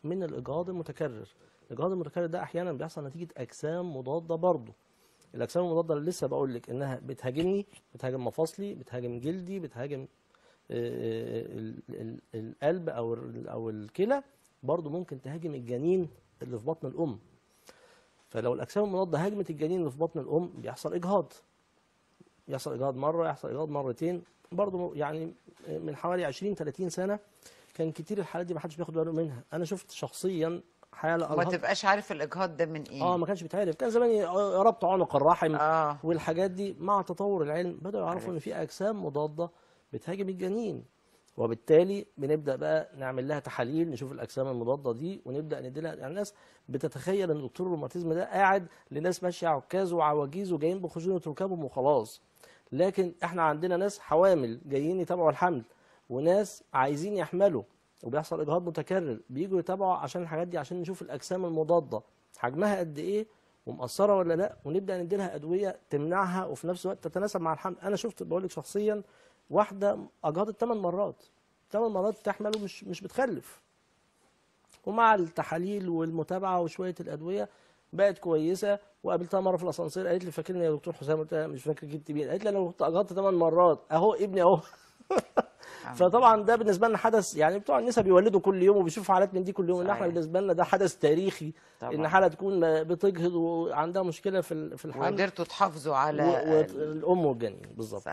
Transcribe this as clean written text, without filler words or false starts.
من الاجهاض المتكرر. الاجهاض المتكرر ده احيانا بيحصل نتيجه اجسام مضاده برضه. الاجسام المضاده اللي لسه بقول لك انها بتهاجمني، بتهاجم مفاصلي، بتهاجم جلدي، بتهاجم القلب او الكلى، برضه ممكن تهاجم الجنين اللي في بطن الام. فلو الاجسام المضاده هاجمت الجنين اللي في بطن الام بيحصل اجهاض. يحصل اجهاض مره، يحصل اجهاض مرتين، برضه يعني من حوالي 20 30 سنه كان كتير الحالات دي ما حدش بياخد باله منها. انا شفت شخصيا حاله وما اجهاض. تبقاش عارف الاجهاض ده من ايه. ما كانش بيتعرف، كان زمان ربط عنق الرحم اه والحاجات دي. مع تطور العلم بدأوا يعرفوا ان عارف. في اجسام مضاده بتهاجم الجنين، وبالتالي بنبدا بقى نعمل لها تحاليل نشوف الاجسام المضاده دي ونبدا ندي لها. يعني الناس بتتخيل ان دكتور الروماتيزم ده قاعد لناس ماشيه عكاز وعواجيز وجايين بخشونه ركابهم وخلاص. لكن احنا عندنا ناس حوامل جايين يتابعوا الحمل، وناس عايزين يحملوا وبيحصل اجهاض متكرر بييجوا يتابعوا عشان الحاجات دي، عشان نشوف الاجسام المضاده حجمها قد ايه ومأثره ولا لا، ونبدا ندي لها ادويه تمنعها وفي نفس الوقت تتناسب مع الحمل. انا شفت بقول لك شخصيا واحده اجهضت 8 مرات، 8 مرات بتحمل ومش بتخلف، ومع التحاليل والمتابعه وشويه الادويه بقت كويسه. وقابلتها مره في الاسانسير قالت لي فاكرني يا دكتور حسام؟ قلت لها مش فاكر جبت مين. قالت لي انا كنت اجهضت 8 مرات اهو ابني اهو. الحمد فطبعا لله. ده بالنسبه لنا حدث، يعني بتوع النساء بيولدوا كل يوم وبيشوفوا حالات من دي كل يوم، ان احنا صحيح بالنسبه لنا ده حدث تاريخي. ان طبعا. حاله تكون بتجهض وعندها مشكله في الحمل وقدرتوا تحافظوا على والام والجنين بالظبط.